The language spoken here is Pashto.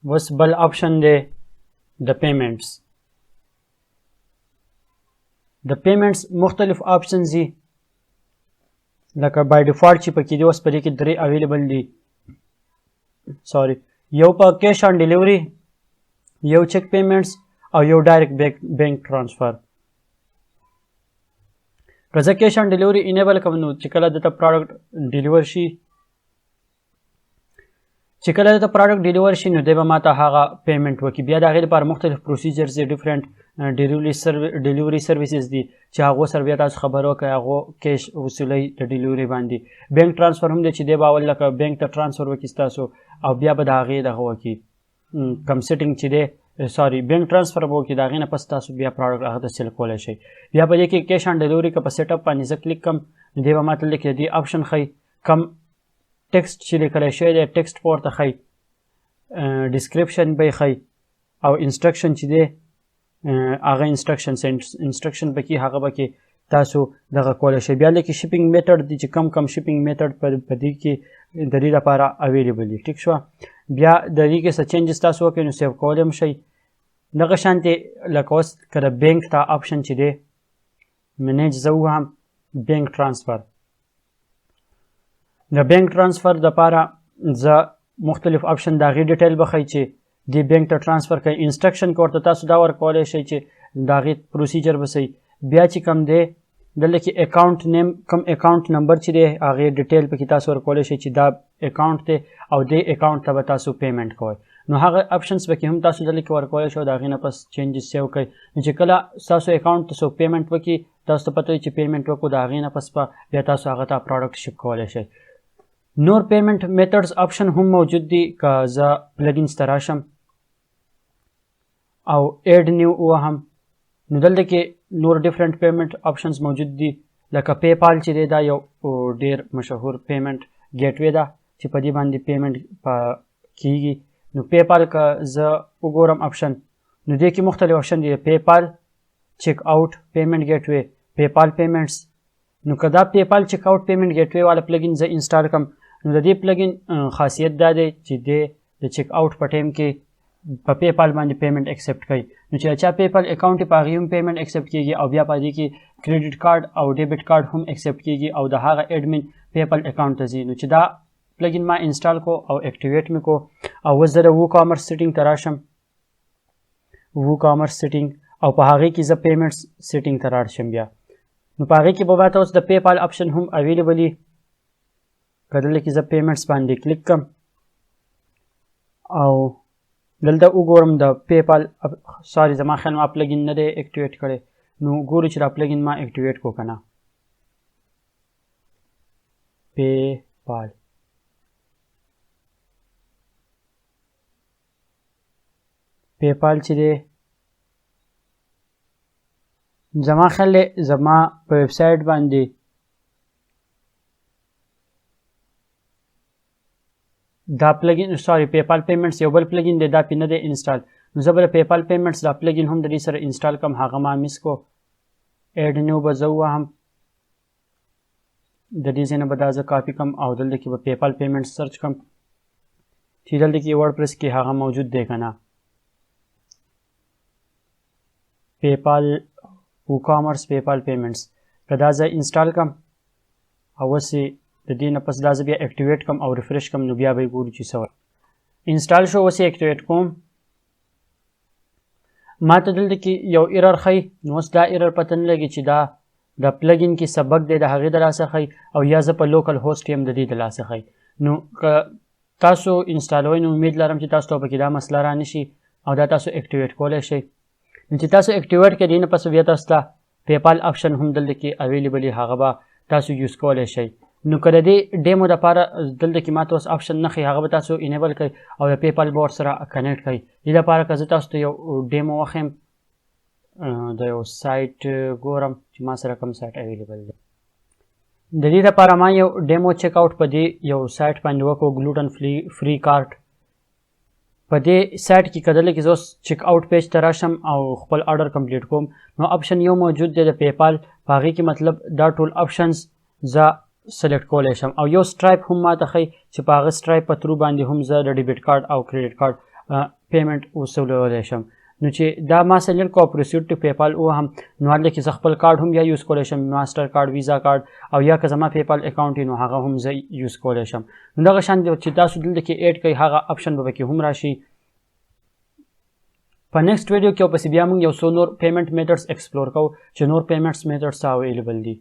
اوس بل آپشن دی د پیمنټس. د پیمنټس مختلف آپشنز دي لکه بای ډیفالټ چې پکې دي اوس په دې کې 3 اویلیبل دي. یو په کیش آن ډیلیوري، یو چیک پیمنټس او یو ډایرکټ بینک ټرانسفر. که زه کیش آن ډیلیوري انیبل کوم نو چې کله دته پروډکټ ډیلیور شي نو دی به ماته هغه پیمنټ وکړي. بیا د هغې لپاره مختلف پروسیجرز دي، ډیفرنټ ډیلیوري سرویسز دي چې هغو سره بیا تاسو خبرې وکړئ، هغو کیش وصولوي د ډیلیوري باندې. بینک ټرانسفر هم دی چې دی به اول لکه بینک ته ټرانسفر وکړي ستاسو او بیا به د هغې دغه وکړي کم سیټینګ چې دی بینک ټرانسفر به وکړي، د هغې نه پس تاسو بیا پروډکټ هغه ته سیل کولی شئ. بیا په دې کې کیش آن ډیلیوري که په سیټ اپ باندې زه کلیک کړم نو دی به ماته لیکي د دې آپشن ښیي، کم ټکسټ چې لیکلی شوی دی ټکسټ به ورته ښیي، ډسکریپشن به یې ښیي او انسټرکشن چې دی هغه انسټرکشن به کې هغه به کې تاسو دغه کولی شئ. بیا لیکي شپینګ میتھډ دی چې کم شپینګ میتھډ په دې کې د دې لپاره اویلیبل دي. ټیک شوه. بیا د دې کې څه چینجز تاسو وکړئ نو سیو کولی هم شئ. دغه شانتې لکه اوس که د بینک ته آپشن چې دی منیج زه ووهم بینک ټرانسفر. د بینک ټرانسفر دپاره زه مختلف آپشن د هغې ډیټیل به ښیي چې دې بینک ته ټرانسفر کوي. انسټرکشن که ورته تاسو دا ورکولی شئ چې د هغې پروسیجر به صحیح. بیا چې کوم دی دلته کې اکاونټ نیم کوم اکاونټ نمبر چې دی هغې ډیټیل پکې تاسو ورکولی شئ چې دا اکاونټ دی او دې اکاونټ ته به تاسو پیمنټ کوئ. نو هغه آپشنز پکې هم تاسو دلته کې ورکولی شئ او د هغې نه پس چینجز سیو کړئ. نو چې کله ستاسو اکاونټ ته څوک پیمنټ وکړي تاسو ته پته وي چې پیمنټ وکړو، د هغې نه پس به بیا تاسو هغه ته پروډکټ شپ کولی شئ. نور پیمنټ میتھډز آپشن هم موجود دي. که زه پلګینز ته راشم او ایډ نیو ووهم نو دلته کې نور ډیفرنٹ پیمنټ آپشنز موجود دي لکه پی پال چې دی دا یو ډیر مشهور پیمنټ ګیټ وی ده چې په دې باندې پیمنټ کیږي. نو پی پال که زه وګورم آپشن نو دې کې مختلف آپشن دي، پی پال، چیک آؤٹ پیمنټ ګیټ وی، پی پال پیمنټس. نو که دا پی پال چیک آؤٹ پیمنټ ګیټ وی والا پلګین زه انسټال کړم نو د دې پلګین خاصیت دا دی چې د چیک آؤٹ په ټایم کې په پی پال باندې پیمنټ ایکسپټ کوي. نو چې چا پی پال اکاونټ په هغې هم پیمنټ ایکسپټ کیږي او بیا په دې کې کریډټ کارډ او ډیبټ کارډ هم ایکسپټ کیږي او د هغه ایډمن پی پال اکاونټ ته ځي. نو چې دا پلګین ما انسټال کو او اکټیویټ مې کو او اوس زه د WooCommerce سیټینګ ته راشم، WooCommerce سیټینګ او په هغې کې زه پیمنټس سیټینګ ته راړ شم. بیا نو په هغې کې به ماته اوس د پی پال آپشن هم اویلیبل وي. که دلته کې زه پیمنټس باندې کلیک کړم او دلته وګورم د پی پال زما خیال ما پلګین نه دی اکټیویټ کړی نو ګورو چې دا پلګین ما اکټیویټ کو که نه. پی پال چې دی زما خیال دی زما په ویب سایټ باندې دا پلګین پی پال پیمنټس یو بل پلګین دی دا پې نه دی انسټال. نو زه به د پی پال پیمنټس دا پلګین هم د دې سره انسټال کړم، هغه ما مس کو. ایډ نیو به زه ووهم، د دې ځای نه به دا زه کاپي کړم او دلته کې به پی پال پیمنټس سرچ کړم چې دلته کې ورډپریس کې هغه موجود دی که نه. پی پال WooCommerce پی پال پیمنټس که دا زه انسټال کړم او اوسې د دې نه پس دا زه بیا اکټیویټ کړم او ریفریش کړم نو بیا به یې ګورو چې څه انسټال شو. اوس یې اکټیویټ کوم، ما ته دلته کې یو ایرر ښیي. نو اوس دا ایرر پته نه لګي چې دا د پلګین کې څه بګ دی د هغې د لاسه ښیي او یا زه په لوکل هوسټ یم د دې د لاسه ښیي. نو که تاسو انسټالوئ نو امید لرم چې تاسو ته پکې دا مسله را نشي او دا تاسو اکټیویټ کولی شئ. نو چې تاسو اکټیویټ کړئ دې نه پس بیا تاسو ته پی پال آپشن هم دلته کې اویلیبل وي، هغه به تاسو یوز کولی شئ. نو که د دې ډیمو دپاره دلته کې ماته اوس آپشن نه ښیي هغه به تاسو انیبل کړئ او د پی پال به ورسره کنیکټ کړئ. دې لپاره که زه تاسو ته یو ډیمو وښیم د یو سایټ ګورم چې ما سره کوم سایټ اویلیبل دی. د دې لپاره ما یو ډیمو چیک آؤټ په دې یو سایټ باندې وکړو، ګلوټن فری کارټ. په دې سایټ کې که دلته کې زه اوس چیک آؤټ پیج ته راشم او خپل آرډر کمپلیټ کوم نو آپشن یو موجود دی د پی پال، په هغې کې مطلب دا ټول آپشنز زه سلیکټ کولی شم او یو سټرایپ هم ماته ښیي چې په هغه سټرایپ په ترو باندې هم زه د ډیبټ کارډ او کریډټ کارډ پیمنټ وصولولی شم. نو چې دا ما سلیکټ کو پروسیډ ټو پیپال وهم نو هلته کې زه خپل کارډ هم یا یوز کولی شم، ماسټر کارډ، ویزا کارډ، او یا که زما پیپال اکاونټ نو هغه هم زه یوز کولی شم. نو دغه شان چې تاسو دلته کې ایډ کوئ هغه اپشن به پکې هم راشي. په نیکسټ ویډیو کې او پسې بیا موږ یو څو نور پیمنټ میتھډز ایکسپلور کوو چې نور پیمنټس میتھډز څه اویلیبل دي.